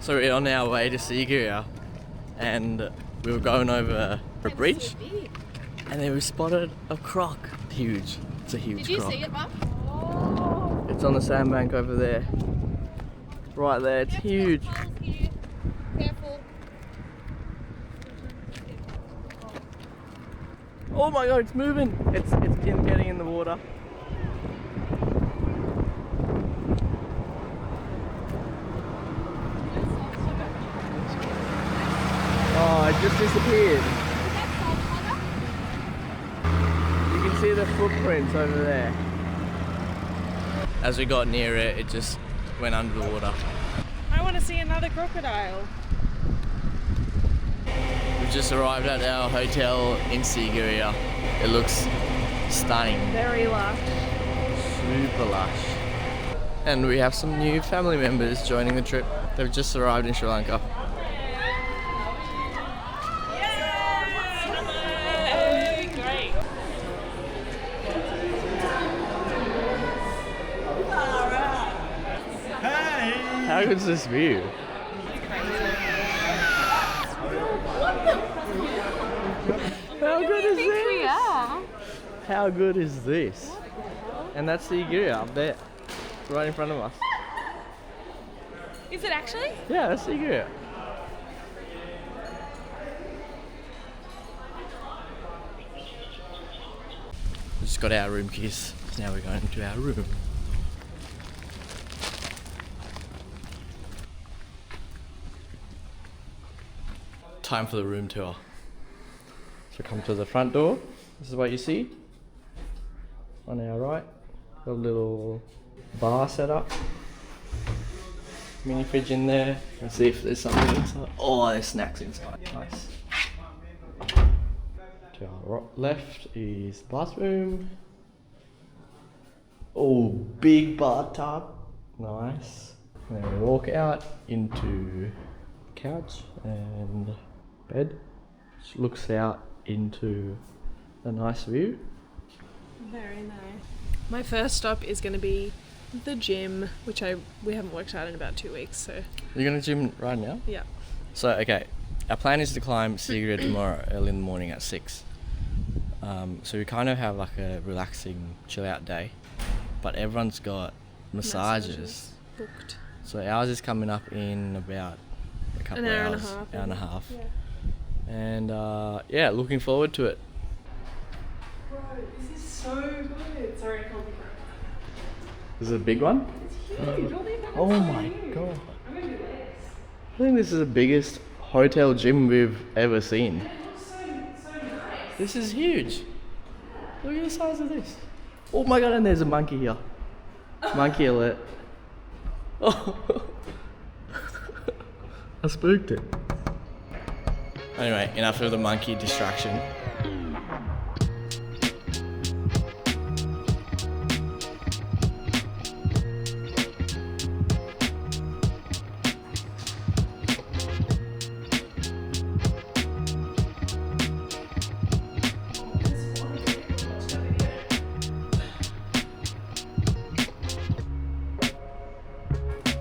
So we're on our way to Sigiriya and we were going over a bridge and then we spotted a croc. Huge. It's a huge croc. Did you see it, Mum? Oh. It's on the sandbank over there. Right there, it's huge. Careful. Oh my god, it's moving. It's getting in the water. Oh, it just disappeared. You can see the footprints over there. As we got near it, it just went under the water. I want to see another crocodile. We've just arrived at our hotel in Sigiriya. It looks stunning. Very lush. Super lush. And we have some new family members joining the trip. They've just arrived in Sri Lanka. How good is this view? How good is this? How good is this? And that's Sigiriya up there, right in front of us. Is it actually? Yeah, that's Sigiriya. We just got our room keys, so now we're going to our room. Time for the room tour. So come to the front door. This is what you see. On our right, got a little bar set up. Mini fridge in there. Let's see if there's something inside. Oh, there's snacks inside. Nice. To our left is the bathroom. Oh, big bathtub. Nice. And then we walk out into the couch and bed, which looks out into a nice view. Very nice. My first stop is going to be the gym, which we haven't worked out in about 2 weeks. So you're going to gym right now? Yeah. So okay, our plan is to climb Sigiriya tomorrow early in the morning at 6. So we kind of have like a relaxing, chill out day, but everyone's got massages booked. So ours is coming up in about a couple of hours, hour and a half. Yeah. And yeah, looking forward to it. Bro, this is so good. Sorry, I can't be correct. This is a big one? It's huge. Oh my god. I'm gonna do this. I think this is the biggest hotel gym we've ever seen. It looks so nice. This is huge. Look at the size of this. Oh my god, and there's a monkey here. Monkey alert. Oh. I spooked it. Anyway, enough of the monkey distraction.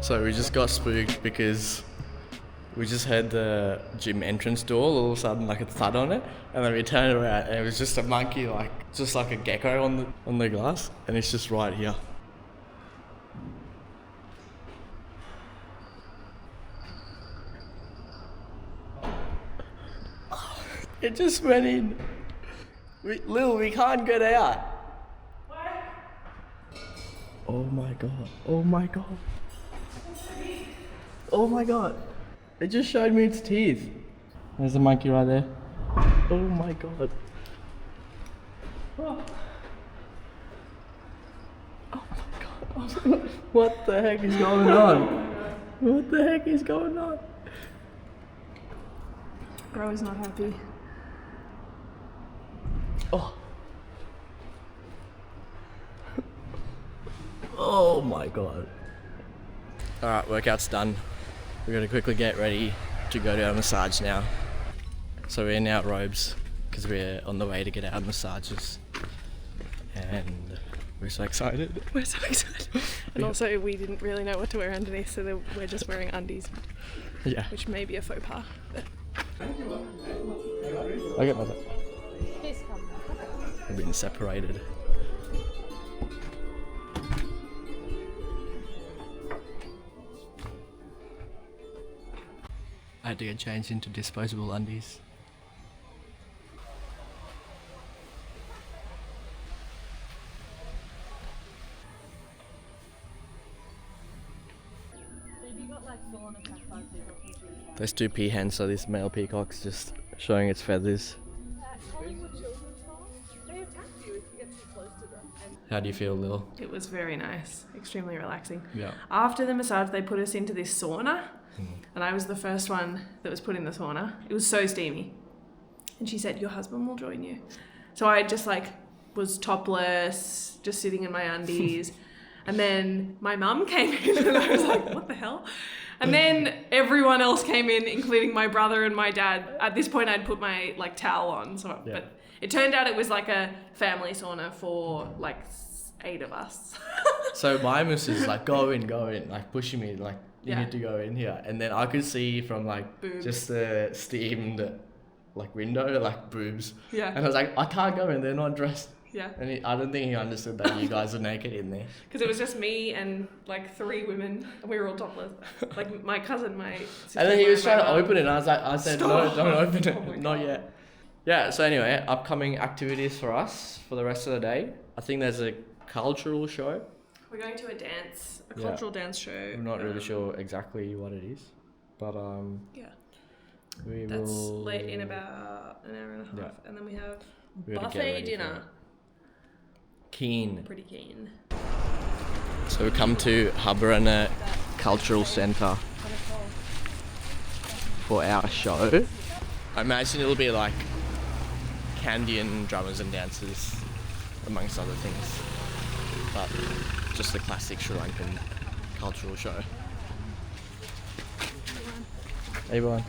So we just got spooked because we just heard the gym entrance door all of a sudden like a thud on it, and then we turned around and it was just a monkey, just like a gecko on the glass, and it's just right here. It just went in. Lil, we can't get out. What? Oh my god. Oh my god. Oh my god. It just showed me its teeth. There's a monkey right there. Oh my god. Oh, oh my god. What the heck is going on? What the heck is going on? Bro is not happy. Oh. Oh my god. Alright, workout's done. We're gonna quickly get ready to go to our massage now. So we're in our robes because we're on the way to get our massages. And We're so excited. We're so excited. And also we didn't really know what to wear underneath, so we're just wearing undies. Yeah. Which may be a faux pas. I get myself. We've been separated. I had to get changed into disposable undies. There's two peahens, so this male peacock's just showing its feathers. How do you feel, Lil? It was very nice, extremely relaxing. Yeah. After the massage, they put us into this sauna, and I was the first one that was put in the sauna. It was so steamy. And she said, your husband will join you. So I just was topless, just sitting in my undies. And then my mum came in and I was like, what the hell? And then everyone else came in, including my brother and my dad. At this point, I'd put my towel on. But it turned out it was a family sauna for 8 of us. So my missus is go in, pushing me, you need to go in here. And then I could see from boobs. Just the steamed window, boobs. Yeah. And I was like, I can't go in, they're not dressed. Yeah. And I don't think he understood that you guys were naked in there. Because it was just me and 3 women. We were all topless. My cousin, my sister. And then he was trying to open it and I said, Stop. No, don't open it. Oh Not yet. Yeah, so anyway, upcoming activities for us for the rest of the day. I think there's a cultural show. We're going to a cultural dance show. I'm not really sure exactly what it is. But That's late in about an hour and a half. Yeah. And then we have We gotta get buffet ready dinner. Keen. Pretty keen. So we come to Habarana Cultural Centre for our show. I imagine it'll be Kandyan drummers and dancers, amongst other things. But just the classic Sri Lankan cultural show. Hey, everyone.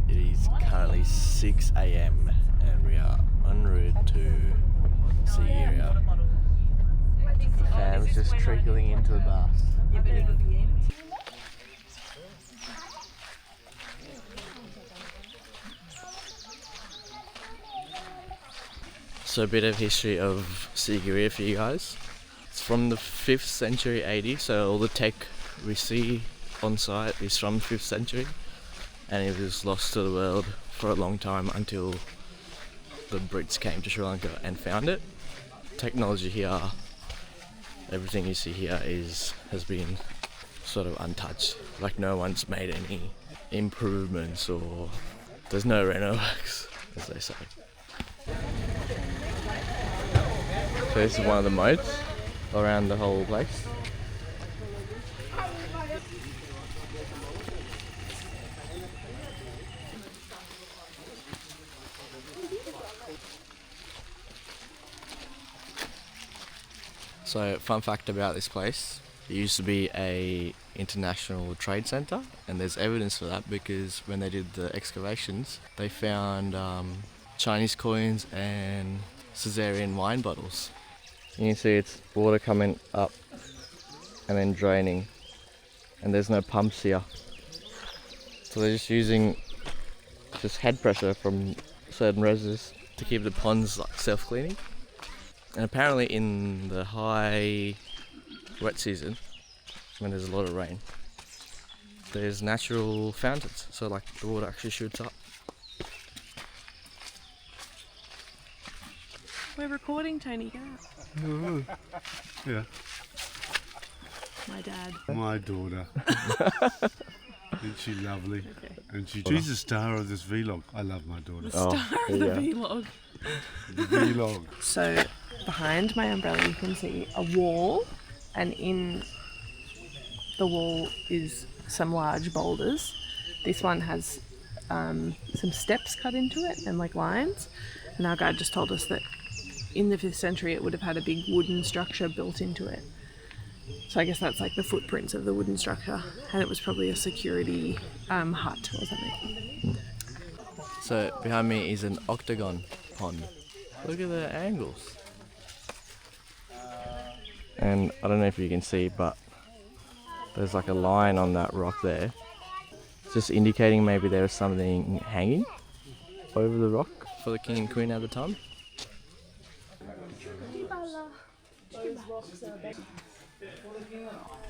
It is currently 6 a.m. and we are en route to Sigiriya. The fam's just trickling into the bus. So a bit of history of Sigiriya for you guys. It's from the 5th century AD, so all the tech we see on site is from 5th century. And it was lost to the world for a long time until the Brits came to Sri Lanka and found it. Technology here, everything you see here has been sort of untouched. No one's made any improvements or there's no reno works, as they say. So this is one of the moats around the whole place. So, fun fact about this place, it used to be a international trade centre, and there's evidence for that because when they did the excavations, they found Chinese coins and Caesarean wine bottles. You can see it's water coming up and then draining, and there's no pumps here. So they're just using head pressure from certain reses to keep the ponds self-cleaning. And apparently in the high wet season, when there's a lot of rain, there's natural fountains, so like the water actually shoots up. We're recording, Tony. Get out. Yeah. My dad. My daughter. Isn't she lovely? Okay. And she's the star of this vlog. I love my daughter. Star of the vlog. The vlog. So behind my umbrella you can see a wall, and in the wall is some large boulders. This one has some steps cut into it and like lines, and our guide just told us that in the 5th century it would have had a big wooden structure built into it. So I guess that's like the footprints of the wooden structure, and it was probably a security hut or something. So behind me is an octagon pond. Look at the angles. And I don't know if you can see, but there's like a line on that rock there. It's just indicating maybe there was something hanging over the rock for the king and queen at the time.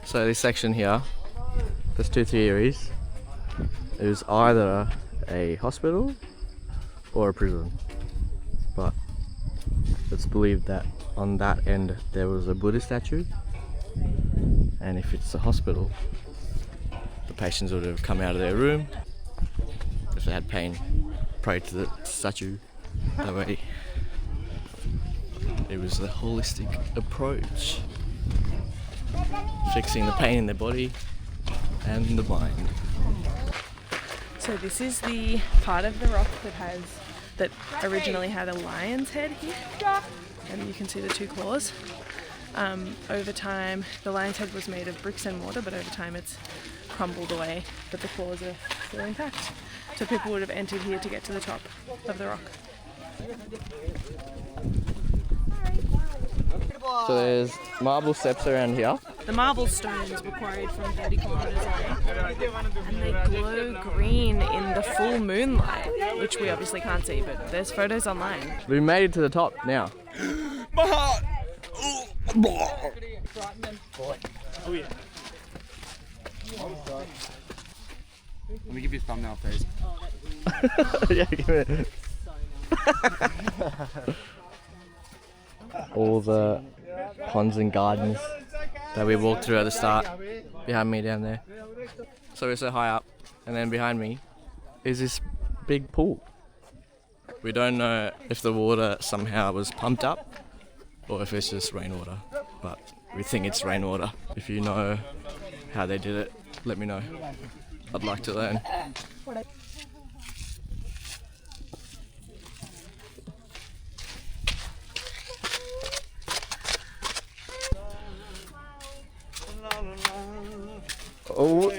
So this section here, there's two theories. It was either a hospital or a prison, but it's believed that on that end there was a Buddha statue, and if it's a hospital, the patients would have come out of their room if they had pain, prayed to the statue. That way it was a holistic approach, fixing the pain in their body and the mind. So this is the part of the rock that originally had a lion's head here, and you can see the two claws. Over time, the lion's head was made of bricks and mortar, but over time it's crumbled away, but the claws are still intact. So people would have entered here to get to the top of the rock. So there's marble steps around here. The marble stones were quarried from 30 kilometres away, and they glow green in the full moonlight, which we obviously can't see, but there's photos online. We made it to the top now. My heart! Oh yeah. Let me give you a thumbnail, please. Yeah, give it. All the ponds and gardens that we walked through at the start, behind me down there. So we're so high up, and then behind me is this big pool. We don't know if the water somehow was pumped up or if it's just rainwater, but we think it's rainwater. If you know how they did it, let me know. I'd like to learn. Oh,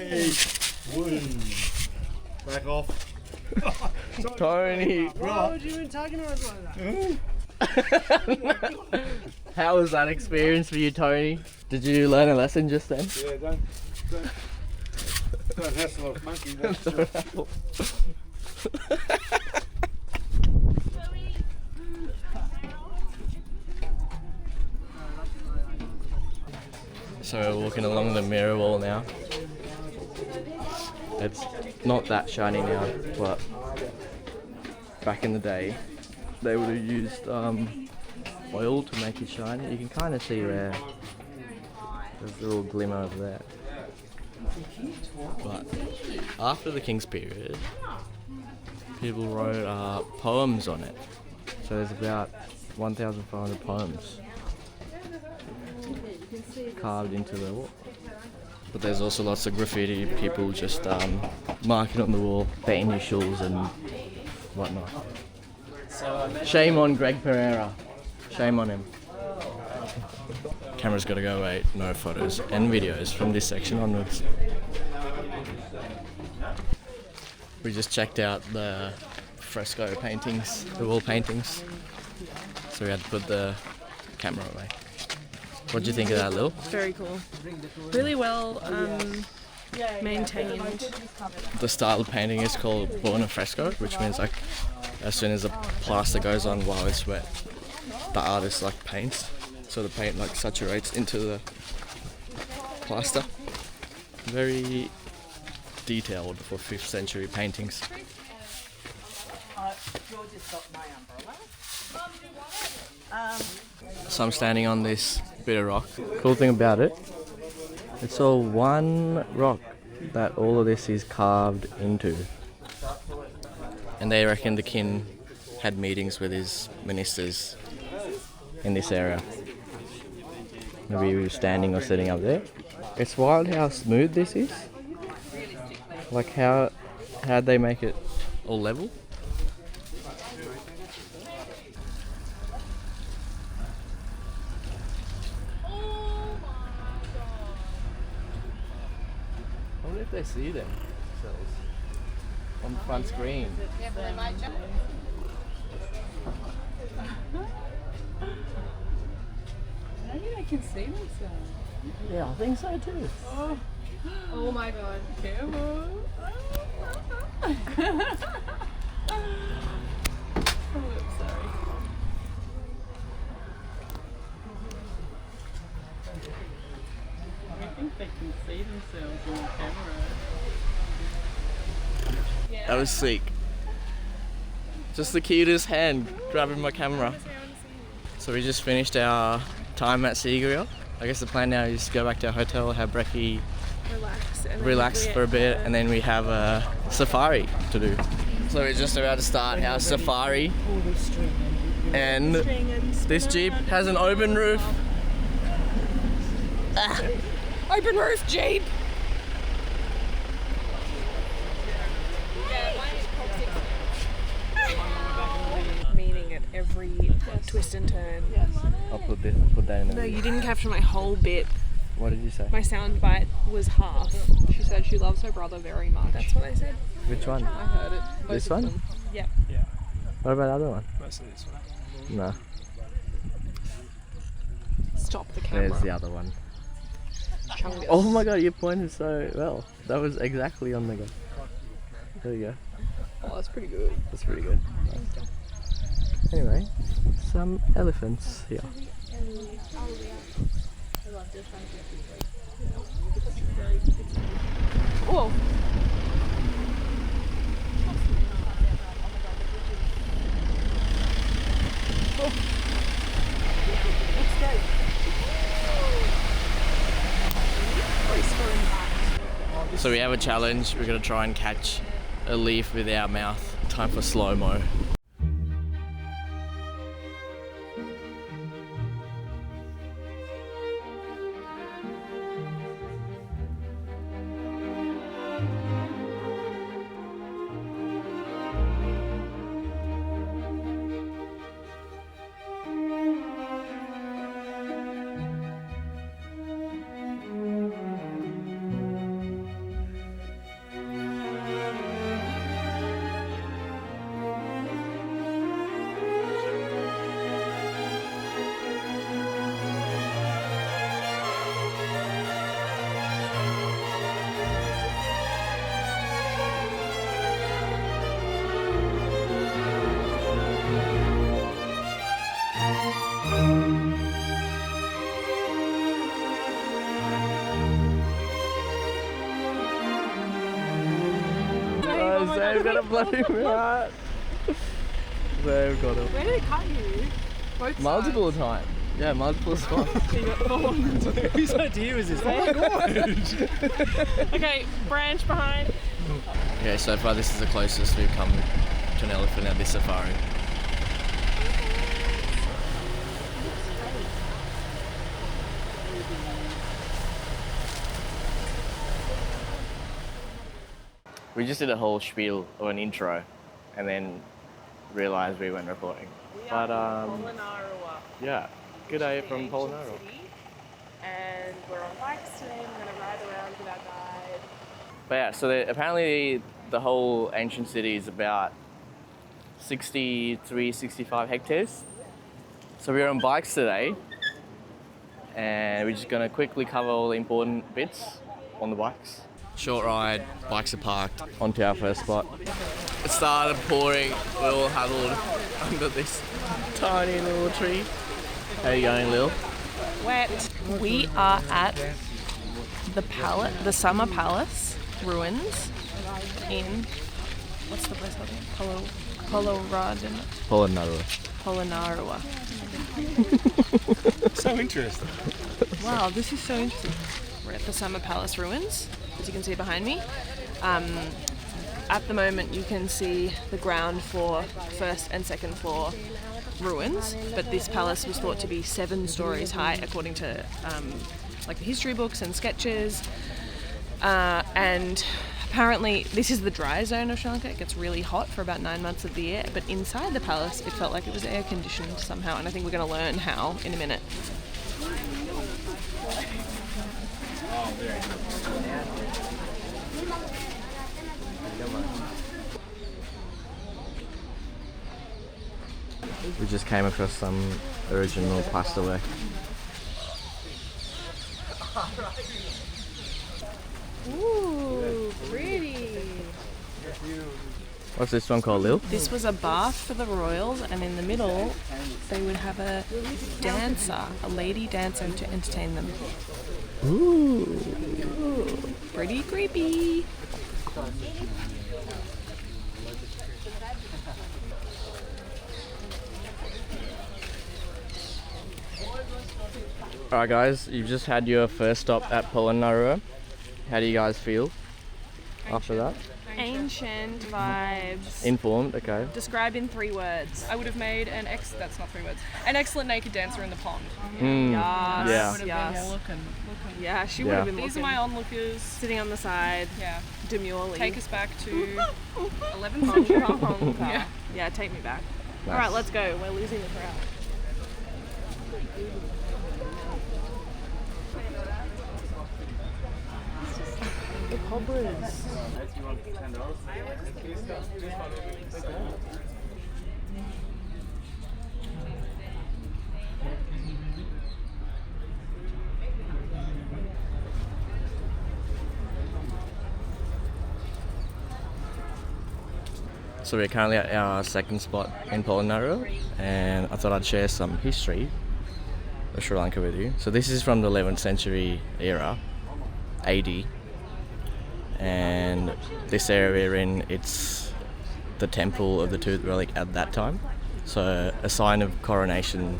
Back off. Tony! Why would you even talking to us like that? How was that experience for you, Tony? Did you learn a lesson just then? Yeah, don't hassle a monkey. So we're walking along the mirror wall now. It's not that shiny now, but back in the day they would have used oil to make it shiny. You can kind of see there. There's a little glimmer over there. But after the King's period, people wrote poems on it. So there's about 1,500 poems carved into the wall. But there's also lots of graffiti, people just marking on the wall, their initials and whatnot. Shame on Greg Pereira. Shame on him. Camera's gotta go away, no photos and videos from this section onwards. We just checked out the fresco paintings, the wall paintings, so we had to put the camera away. What do you think of that, Lil? Very cool. Really well maintained. The style of painting is called buono fresco, which means like as soon as the plaster goes on while it's wet, the artist like paints, so the paint like saturates into the plaster. Very detailed for 5th century paintings. So I'm standing on this bit of rock. Cool thing about it, it's all one rock that all of this is carved into. And they reckon the king had meetings with his ministers in this area. Maybe he was standing or sitting up there. It's wild how smooth this is. Like how'd they make it all level? I wonder if they see them themselves on the front screen. Maybe they can see themselves. Yeah, I think so too. Oh my god, careful. Oh, sorry. I think they can see themselves on camera. That was sick. Just the cutest hand grabbing my camera. So we just finished our time at Sigiriya. I guess the plan now is to go back to our hotel, have brekkie, relax for a bit, and then we have a safari to do. So we're just about to start our safari, and this Jeep has an open roof. Ah. Open roof Jeep! Meaning at every twist and turn. I'll put that in the No, video. you didn't capture my whole bit. What did you say? My sound bite was half. She said she loves her brother very much. That's what I said. Which one? I heard it. Both This of one? them. Yep. What about the other one? Mostly this one. No, Stop the camera. there's the other one. Chungus. Oh my god, you pointed so well. That was exactly on the go. There you go. Oh, that's pretty good. That's pretty good. Anyway, some elephants here. Oh. So we have a challenge. We're gonna try and catch a leaf with our mouth. Time for slow-mo. They've got a bloody rat. They've got it. Where did it cut you? Both Multiple times. Yeah, multiple spots. sides. You got thorns. Whose idea was this? Oh my god! Okay, branch behind. Okay, so far this is the closest we've come to an elephant at this safari. We just did a whole spiel or an intro and then realised we weren't recording. But Polonnaruwa. yeah, good day from Ancient Polonnaruwa. city. And we're on bikes today. We're going to ride around with our guide. But yeah, so apparently the whole ancient city is about 63, 65 hectares. So we're on bikes today and we're just going to quickly cover all the important bits on the bikes. Short ride, bikes are parked, onto our first spot. It started pouring, we're all huddled under this tiny little tree. How you going, Lil? Wet. We are at the Summer Palace ruins in, what's the place called? Polonnaruwa. So interesting. Wow, this is so interesting. We're at the Summer Palace ruins, as you can see behind me. At the moment you can see the ground floor, first and second floor ruins, but this palace was thought to be 7 stories high according to like the history books and sketches. And apparently this is the dry zone of Sri Lanka. It gets really hot for about 9 months of the year, but inside the palace it felt like it was air conditioned somehow, and I think we're going to learn how in a minute. We just came across some original plasterwork. Ooh, pretty. What's this one called, Lil? This was a bath for the royals, and in the middle they would have a dancer, a lady dancer to entertain them. Ooh. Pretty creepy. Alright guys, you've just had your first stop at Polonnaruwa. How do you guys feel after that? Ancient vibes. Informed, okay. Describe in 3 words. I would have made that's not 3 words. An excellent naked dancer in the pond. Yeah. Yes. Yeah, she would Yeah. have been These are looking. my onlookers. Sitting on the side, Yeah. demurely. Take us back to 11 Hong Kong. Yeah. Yeah, take me back. Nice. Alright, let's go. We're losing the crowd. The cobras. So we're currently at our second spot in Polonnaruwa, and I thought I'd share some history of Sri Lanka with you. So this is from the 11th century era, AD, and this area we're in, it's the temple of the tooth relic at that time. So a sign of coronation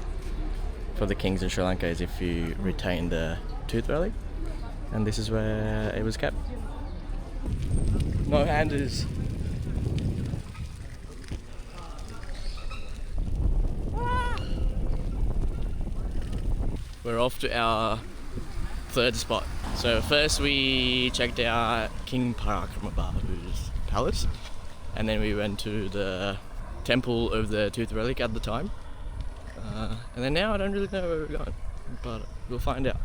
for the kings of Sri Lanka is if you retain the tooth relic, and this is where it was kept. No handers. We're off to our third spot. So first we checked out King Paramagbahu's palace, and then we went to the temple of the tooth relic at the time. And then now I don't really know where we're going, but we'll find out.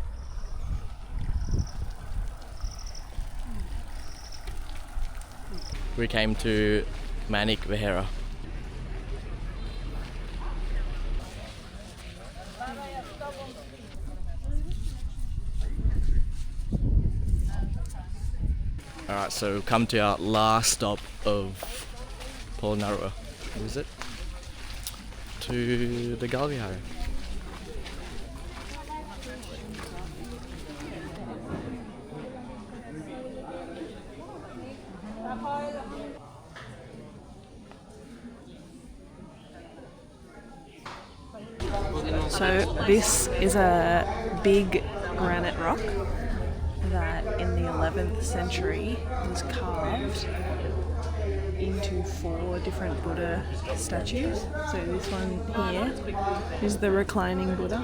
We came to Manik Vihara. Alright, so we've come to our last stop of Polonnaruwa. What is it? To the Galvihara. So this is a big granite rock that in the 11th century was carved into 4 different Buddha statues. So this one here is the reclining Buddha,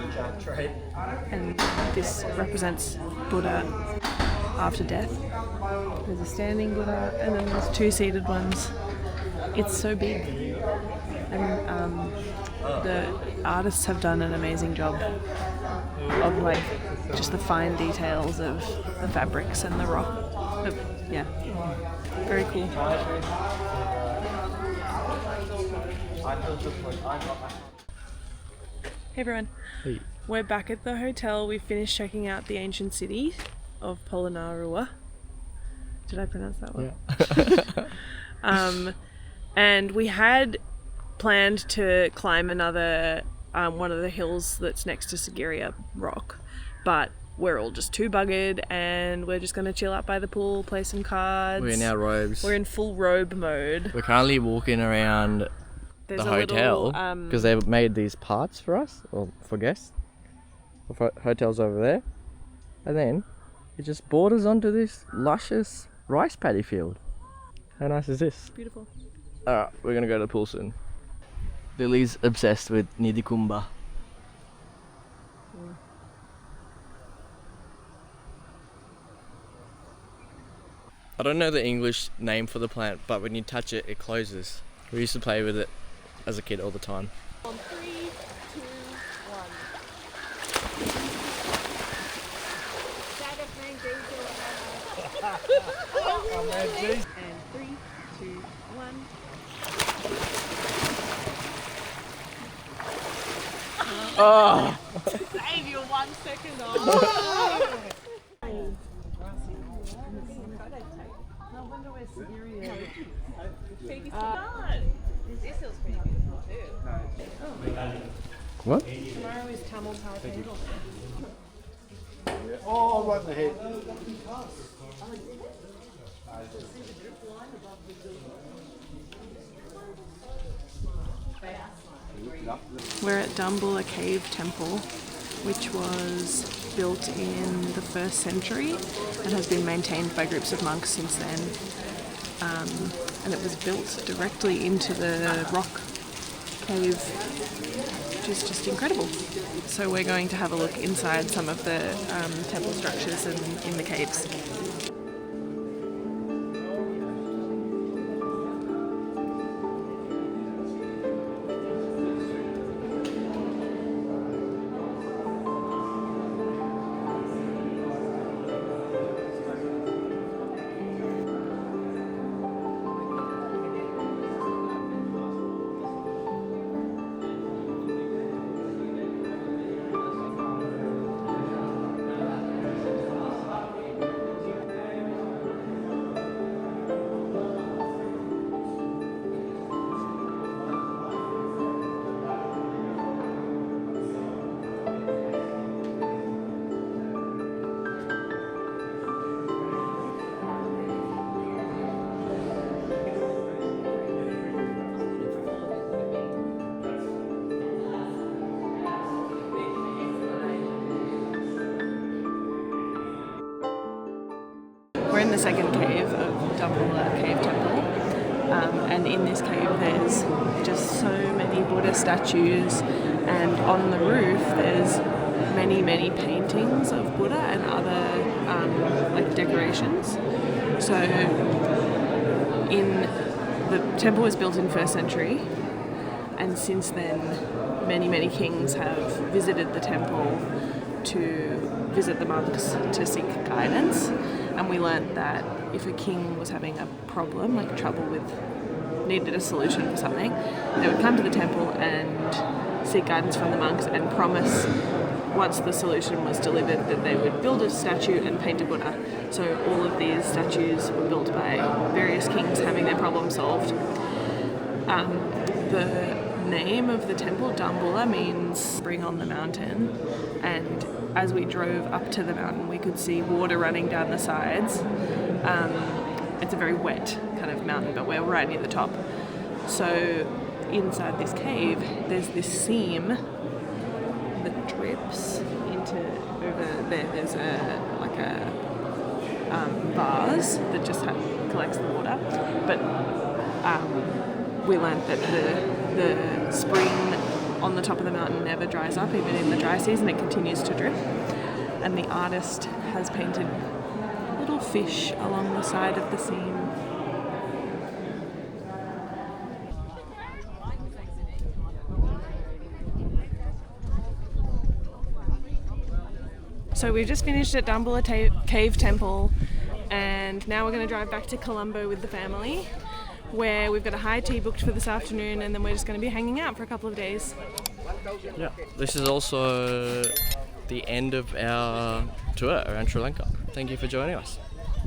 and this represents Buddha after death. There's a standing Buddha, and then there's 2 seated ones. It's so big, and the artists have done an amazing job of like just the fine details of the fabrics and the rock. Yeah, very cool. Hey everyone, Hey. we're back at the hotel. We finished checking out the ancient city of Polonnaruwa. Did I pronounce that well? Yeah. And we had planned to climb another one of the hills that's next to Sigiriya Rock, but we're all just too buggered and we're just going to chill out by the pool, play some cards. We're in our robes. We're in full robe mode. We're currently walking around There's the a hotel little, because they've made these parts for us, or for guests. Hotels over there. And then it just borders onto this luscious rice paddy field. How nice is this? Beautiful. Alright, we're gonna go to the pool soon. Lily's obsessed with Nidikumba. I don't know the English name for the plant, but when you touch it, it closes. We used to play with it as a kid all the time. On 3, 2, 1. And 3, 2, 1. Oh! Save your 1 second off. No wonder we're Sigiriya. This feels pretty beautiful too. What? Tomorrow is Tamil Power Table. Oh, right in the head. We're at Dambulla Cave Temple, which was built in the 1st century and has been maintained by groups of monks since then. And it was built directly into the rock cave, which is just incredible. So we're going to have a look inside some of the temple structures and in the caves. We're in the second cave of Dambulla Cave Temple, and in this cave there's just so many Buddha statues, and on the roof there's many paintings of Buddha and other like decorations. So the temple was built in 1st century, and since then many kings have visited the temple to visit the monks to seek guidance. And we learnt that if a king was having a problem, like trouble needed a solution for something, they would come to the temple and seek guidance from the monks and promise, once the solution was delivered, that they would build a statue and paint a Buddha. So all of these statues were built by various kings having their problem solved. The name of the temple, Dambulla, means spring on the mountain, and as we drove up to the mountain we could see water running down the sides. It's a very wet kind of mountain, but we're right near the top. So inside this cave there's this seam that drips into over there. There's a vase that just collects the water, but we learned that the spring on the top of the mountain never dries up, even in the dry season. It continues to drip, and the artist has painted little fish along the side of the seam. So we've just finished at Dambulla Cave Temple, and now we're going to drive back to Colombo with the family, where we've got a high tea booked for this afternoon, and then we're just going to be hanging out for a couple of days. Yeah, this is also the end of our tour around Sri Lanka. Thank you for joining us.